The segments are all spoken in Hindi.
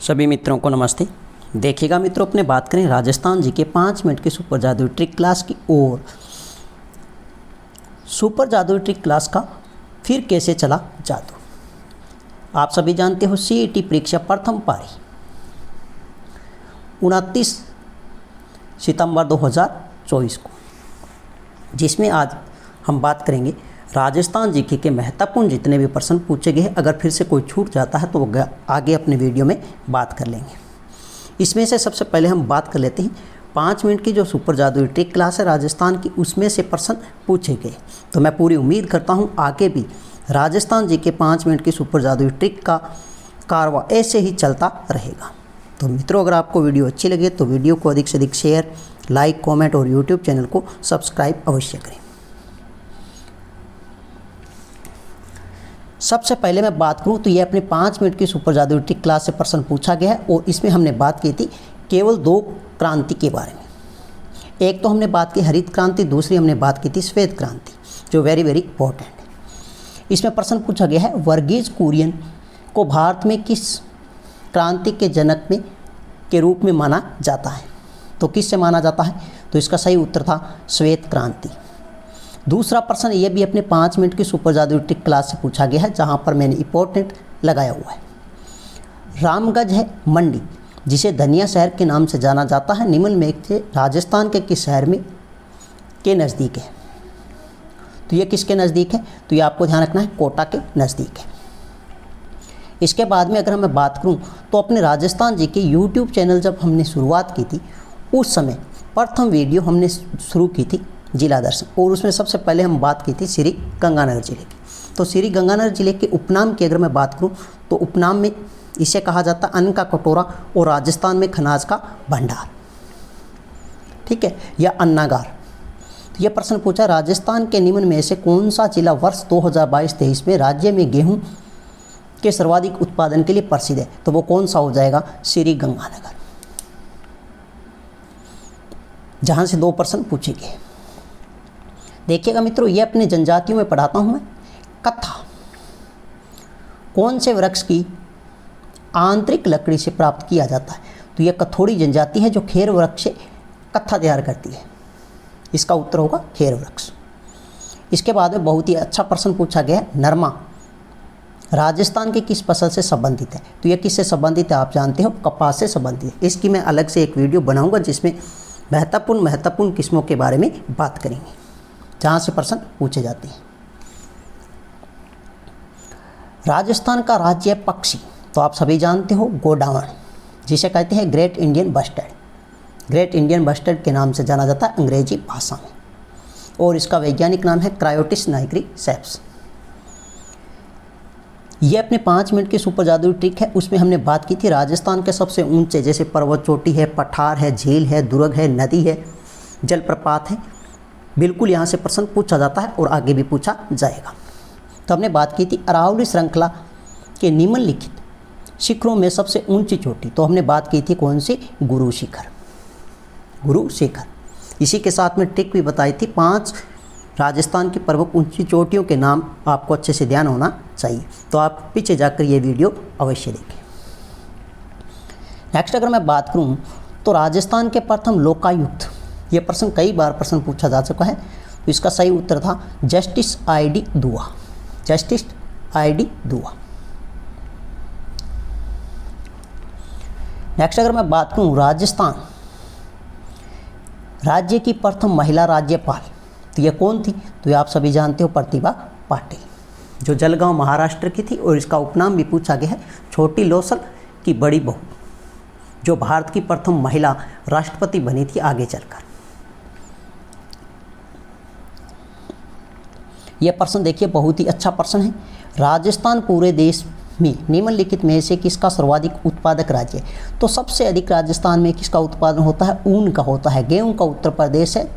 सभी मित्रों को नमस्ते। देखिएगा मित्रों, अपने बात करें राजस्थान जी के 5 मिनट की सुपर जादुई ट्रिक क्लास की। और सुपर जादुई ट्रिक क्लास का फिर कैसे चला जादू। आप सभी जानते हो सीईटी परीक्षा प्रथम पारी 29 सितंबर 2024 को, जिसमें आज हम बात करेंगे राजस्थान जीके के महत्वपूर्ण जितने भी प्रश्न पूछे गए हैं। अगर फिर से कोई छूट जाता है तो वो आगे अपने वीडियो में बात कर लेंगे। इसमें से सबसे पहले हम बात कर लेते हैं 5 मिनट की जो सुपर जादुई ट्रिक क्लास है राजस्थान की, उसमें से प्रश्न पूछे गए। तो मैं पूरी उम्मीद करता हूँ आगे भी राजस्थान जी के 5 मिनट की सुपर जादुई ट्रिक का कारवा ऐसे ही चलता रहेगा। तो मित्रों, अगर आपको वीडियो अच्छी लगे तो वीडियो को अधिक से अधिक शेयर, लाइक, कमेंट और यूट्यूब चैनल को सब्सक्राइब अवश्य करें। सबसे पहले मैं बात करूं तो ये अपने 5 मिनट की सुपर जादुई ट्रिक क्लास से प्रश्न पूछा गया है और इसमें हमने बात की थी केवल 2 क्रांति के बारे में। एक तो हमने बात की हरित क्रांति, दूसरी हमने बात की थी श्वेत क्रांति, जो वेरी इंपॉर्टेंट है। इसमें प्रश्न पूछा गया है वर्गीज कुरियन को भारत में किस क्रांति के जनक में के रूप में माना जाता है। तो किससे माना जाता है? तो इसका सही उत्तर था श्वेत क्रांति। दूसरा प्रश्न ये भी अपने 5 मिनट की सुपर जादुई ट्रिक क्लास से पूछा गया है, जहां पर मैंने इंपॉर्टेंट लगाया हुआ है। रामगंज है मंडी, जिसे धनिया शहर के नाम से जाना जाता है, निम्न में से राजस्थान के किस शहर में के नज़दीक है। तो ये किसके नज़दीक है? तो ये आपको ध्यान रखना है, कोटा के नज़दीक है। इसके बाद में अगर मैं बात करूं तो अपने राजस्थान जी के यूट्यूब चैनल जब हमने शुरुआत की थी, उस समय प्रथम वीडियो हमने शुरू की थी जिला दर्शन, और उसमें सबसे पहले हम बात की थी श्री गंगानगर जिले की। तो श्री गंगानगर जिले के उपनाम की अगर मैं बात करूं तो उपनाम में इसे कहा जाता अन्न का कटोरा और राजस्थान में खनाज का भंडार, ठीक है, या अन्नागार। तो यह प्रश्न पूछा राजस्थान के निम्न में से कौन सा जिला वर्ष 2022-23 में राज्य में गेहूं के सर्वाधिक उत्पादन के लिए प्रसिद्ध है। तो वो कौन सा हो जाएगा? श्री गंगानगर, जहां से 2 प्रश्न पूछे गए। देखिएगा मित्रों, ये अपने जनजातियों में पढ़ाता हूं मैं। कत्था कौन से वृक्ष की आंतरिक लकड़ी से प्राप्त किया जाता है? तो यह कथोड़ी जनजाति है जो खेर वृक्ष से कत्था तैयार करती है। इसका उत्तर होगा खेर वृक्ष। इसके बाद में बहुत ही अच्छा प्रश्न पूछा गया है, नरमा राजस्थान के किस फसल से संबंधित है? तो यह किससे संबंधित है? आप जानते हो, कपास से संबंधित है। इसकी मैं अलग से एक वीडियो बनाऊंगा जिसमें महत्वपूर्ण किस्मों के बारे में बात करेंगे, जहाँ से प्रश्न पूछे जाते हैं। राजस्थान का राज्य पक्षी तो आप सभी जानते हो गोडावण, जिसे कहते हैं great Indian bustard. Great Indian bustard के नाम से जाना जाता है अंग्रेजी भाषा में, और इसका वैज्ञानिक नाम है क्रायोटिस नाइग्रीसेप्स। ये अपने 5 मिनट की सुपर जादुई ट्रिक है। उसमें हमने बात की थी राजस्थान के सबसे ऊंचे, जैसे पर्वत चोटी है, पठार है, झील है, दुर्ग है, नदी है, जलप्रपात है। बिल्कुल यहाँ से प्रश्न पूछा जाता है और आगे भी पूछा जाएगा। तो हमने बात की थी अरावली श्रृंखला के निम्नलिखित शिखरों में सबसे ऊंची चोटी। तो हमने बात की थी कौन सी? गुरु शिखर। गुरु शिखर। इसी के साथ में ट्रिक भी बताई थी 5 राजस्थान की प्रमुख ऊंची चोटियों के नाम आपको अच्छे से ध्यान होना चाहिए। तो आप पीछे जाकर ये वीडियो अवश्य देखें। नेक्स्ट अगर मैं बात करूं तो राजस्थान के प्रथम लोकायुक्त, ये प्रश्न कई बार प्रश्न पूछा जा चुका है। तो इसका सही उत्तर था जस्टिस आई.डी. दुआ। Justice ID. दुआ। नेक्स्ट अगर मैं बात करूं राजस्थान राज्य की प्रथम महिला राज्यपाल, तो यह कौन थी? तो ये आप सभी जानते हो प्रतिभा पाटिल, जो जलगांव महाराष्ट्र की थी, और इसका उपनाम भी पूछा गया है छोटी लोसल की बड़ी बहू, जो भारत की प्रथम महिला राष्ट्रपति बनी थी आगे चलकर। यह प्रश्न देखिए बहुत ही अच्छा प्रश्न है। राजस्थान पूरे देश में निम्नलिखित में से किसका सर्वाधिक उत्पादक राज्य है? तो सबसे अधिक राजस्थान में किसका उत्पादन होता है? ऊन का होता है। गेहूं का उत्तर प्रदेश है।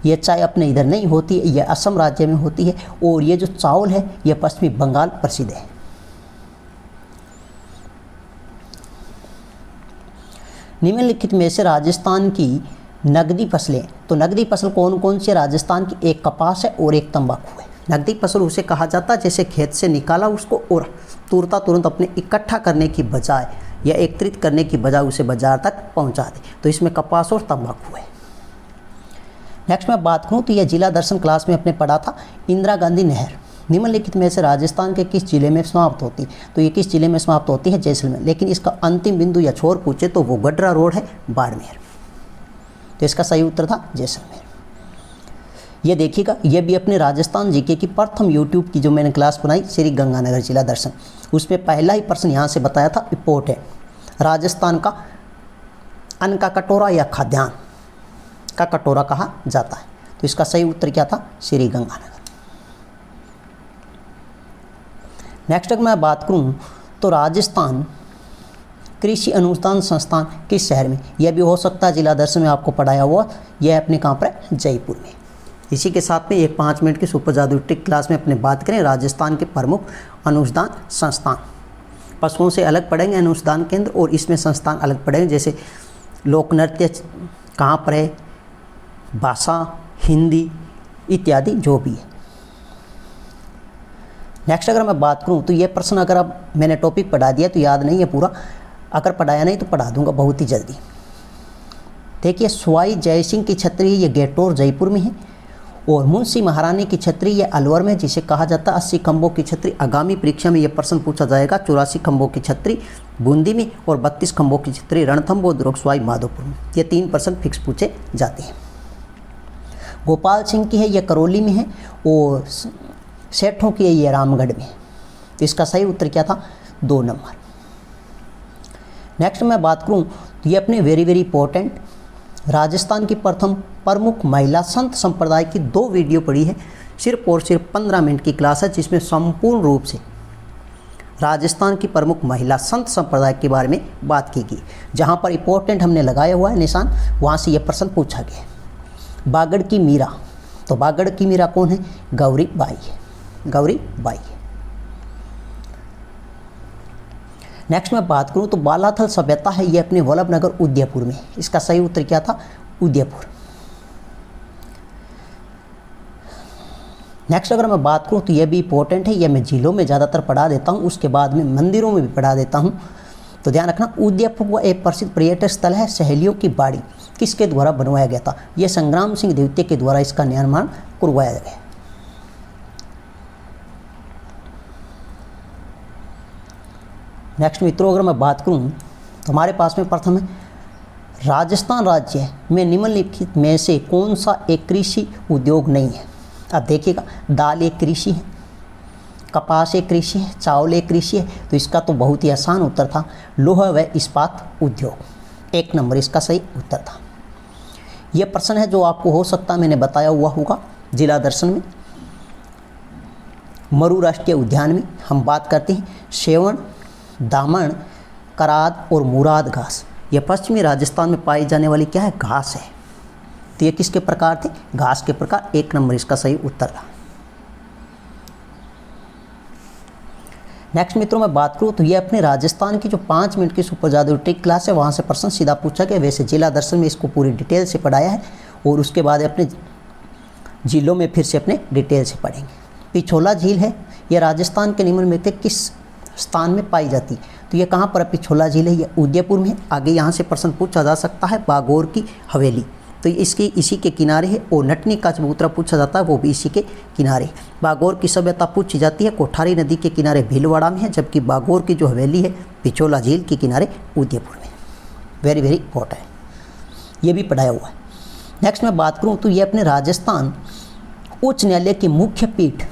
यह चाय अपने इधर नहीं होती है, यह असम राज्य में होती है। और ये जो चावल है यह पश्चिमी बंगाल प्रसिद्ध है। निम्नलिखित में से राजस्थान की नगदी फसलें, तो नगदी फसल कौन कौन सी? राजस्थान की एक कपास है और एक तंबाकू है। नगदी फसल उसे कहा जाता है जैसे खेत से निकाला उसको और तुरंत अपने इकट्ठा करने की बजाय या एकत्रित करने की बजाय उसे बाजार तक पहुंचा दे। तो इसमें कपास और तंबाकू है। नेक्स्ट मैं बात करूँ तो यह जिला दर्शन क्लास में अपने पढ़ा था। इंदिरा गांधी नहर निम्नलिखित में से राजस्थान के किस जिले में समाप्त होती है? तो ये किस जिले में समाप्त होती है? जैसलमेर। लेकिन इसका अंतिम बिंदु या छोर पूछे तो वो गडरा रोड है, बाड़मेर। तो इसका सही उत्तर था जैसलमेर। ये देखिएगा, ये भी अपने राजस्थान जीके की प्रथम यूट्यूब की जो मैंने क्लास बनाई श्री गंगानगर जिला दर्शन, उसमें पहला ही प्रश्न यहाँ से बताया था इम्पोर्टेंट। राजस्थान का अन्न का कटोरा या खाद्यान्न का कटोरा कहा जाता है? तो इसका सही उत्तर क्या था? श्री गंगानगर। नेक्स्ट अगर मैं बात करूं तो राजस्थान कृषि अनुसंधान संस्थान किस शहर में? यह भी हो सकता है जिला दर्शन में आपको पढ़ाया हुआ। यह अपने कहाँ पर है? जयपुर में। इसी के साथ में एक 5 मिनट की सुपर जादू ट्रिक क्लास में अपने बात करें राजस्थान के प्रमुख अनुसंधान संस्थान। पशुओं से अलग पढ़ेंगे अनुसंधान केंद्र, और इसमें संस्थान अलग पढ़ेंगे, जैसे लोक नृत्य कहाँ पर है, भाषा, हिंदी इत्यादि जो भी है। नेक्स्ट अगर मैं बात करूं तो ये प्रश्न अगर अब मैंने टॉपिक पढ़ा दिया तो याद नहीं है पूरा, अगर पढ़ाया नहीं तो पढ़ा दूंगा बहुत ही जल्दी। देखिए, सवाई जय सिंह की छतरी ये गेटोर जयपुर में है, और मुंशी महारानी की छतरी ये अलवर में, जिसे कहा जाता है 80 खंभों की छतरी। आगामी परीक्षा में ये प्रश्न पूछा जाएगा। 84 खंभों की छतरी बूंदी में, और 32 खंभों की छतरी रणथंभौर दुर्ग सवाई माधोपुर में। ये 3 प्रश्न फिक्स पूछे जाते हैं। गोपाल सिंह की है ये करौली में है, और सेठों की है ये रामगढ़ में। तो इसका सही उत्तर क्या था? 2 नंबर। नेक्स्ट मैं बात करूं तो ये अपने वेरी इंपॉर्टेंट राजस्थान की प्रथम प्रमुख महिला संत संप्रदाय की 2 वीडियो पड़ी है। सिर्फ और सिर्फ 15 मिनट की क्लास है, जिसमें संपूर्ण रूप से राजस्थान की प्रमुख महिला संत संप्रदाय के बारे में बात की गई। जहां पर इंपॉर्टेंट हमने लगाया हुआ है निशान, वहां से यह प्रश्न पूछा गया। बागड़ की मीरा, तो बागड़ की मीरा कौन है? गौरी बाई है, गौरी बाई है। नेक्स्ट मैं बात करूं तो बालाथल सभ्यता है ये अपने वल्लभनगर उदयपुर में। इसका सही उत्तर क्या था? उदयपुर। नेक्स्ट अगर मैं बात करूं तो यह भी इंपॉर्टेंट है, यह मैं जिलों में ज़्यादातर पढ़ा देता हूं, उसके बाद में मंदिरों में भी पढ़ा देता हूं। तो ध्यान रखना, उदयपुर एक प्रसिद्ध पर्यटक स्थल है। सहेलियों की बाड़ी किसके द्वारा बनवाया गया था? यह संग्राम सिंह द्वितीय के द्वारा इसका निर्माण करवाया गया। नेक्स्ट मित्रों अगर मैं बात करूं तो हमारे पास में प्रथम है, राजस्थान राज्य में निम्नलिखित में से कौन सा एक कृषि उद्योग नहीं है? अब देखिएगा, दाल एक कृषि है, कपास एक कृषि है, चावल एक कृषि है। तो इसका तो बहुत ही आसान उत्तर था, लोहा व इस्पात उद्योग। 1 नंबर इसका सही उत्तर था। यह प्रश्न है जो आपको हो सकता है मैंने बताया हुआ होगा जिला दर्शन में। मरु राष्ट्रीय उद्यान में हम बात करते हैं सेवण, दामन, कराद और मुराद घास। यह पश्चिमी राजस्थान में पाई जाने वाली क्या है? घास है। तो ये किसके प्रकार थे? घास के प्रकार। 1 नंबर इसका सही उत्तर था। नेक्स्ट मित्रों मैं बात करूँ तो ये अपने राजस्थान की जो 5 मिनट की सुपर जादू ट्रिक क्लास है, वहाँ से प्रश्न सीधा पूछा गया। वैसे जिला दर्शन में इसको पूरी डिटेल से पढ़ाया है, और उसके बाद अपने जिलों में फिर से अपने डिटेल से पढ़ेंगे। पिछोला झील है, यह राजस्थान के निम्न में से किस स्थान में पाई जाती है? तो ये कहाँ पर पिछोला झील है? ये उदयपुर में। आगे यहाँ से प्रश्न पूछा जा सकता है बागोर की हवेली, तो इसकी इसी के किनारे है। और नटनी का चबूतरा पूछा जाता है, वो भी इसी के किनारे। बागोर की सभ्यता पूछी जाती है कोठारी नदी के किनारे भीलवाड़ा में है, जबकि बागोर की जो हवेली है पिछोला झील के किनारे उदयपुर में। वेरी इंपॉर्टेंट, ये भी पढ़ाया हुआ है। नेक्स्ट मैं बात करूँ तो ये अपने राजस्थान उच्च न्यायालय की मुख्य पीठ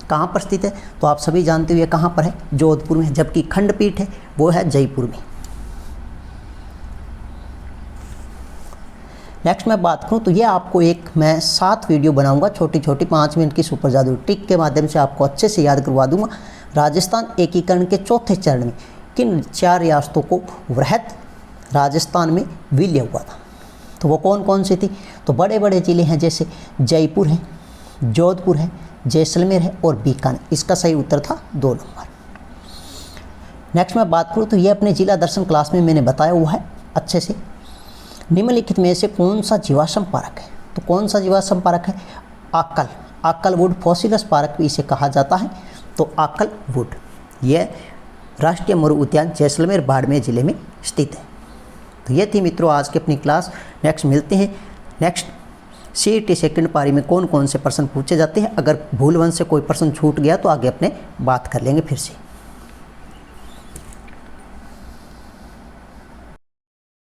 कहाँ पर स्थित है? तो आप सभी जानते हो ये कहाँ पर है? जोधपुर में। जबकि खंडपीठ है वो है जयपुर में। नेक्स्ट मैं बात करूँ तो ये आपको एक मैं 7 वीडियो बनाऊंगा, छोटी छोटी 5 मिनट की सुपर जादू ट्रिक के माध्यम से आपको अच्छे से याद करवा दूंगा। राजस्थान एकीकरण के 4थे चरण में किन 4 रियासतों को वृहद राजस्थान में विलय हुआ था? तो वो कौन कौन सी थी? तो बड़े बड़े जिले हैं, जैसे जयपुर है, जोधपुर है, जैसलमेर है और बीकानेर। इसका सही उत्तर था 2 नंबर। नेक्स्ट मैं बात करूँ तो ये अपने जिला दर्शन क्लास में मैंने बताया हुआ है अच्छे से। निम्नलिखित में से कौन सा जीवाश्म पार्क है? तो कौन सा जीवाश्म पार्क है? आक्कल वुड फॉसिलस पार्क भी इसे कहा जाता है। तो आक्कल वुड ये राष्ट्रीय मरु उद्यान जैसलमेर बाड़मेर जिले में स्थित है। तो ये थी मित्रों आज की अपनी क्लास। नेक्स्ट मिलते हैं। नेक्स्ट CET सेकंड पारी में कौन कौन से प्रश्न पूछे जाते हैं। अगर भूल वंश से कोई प्रश्न छूट गया तो आगे अपने बात कर लेंगे फिर से।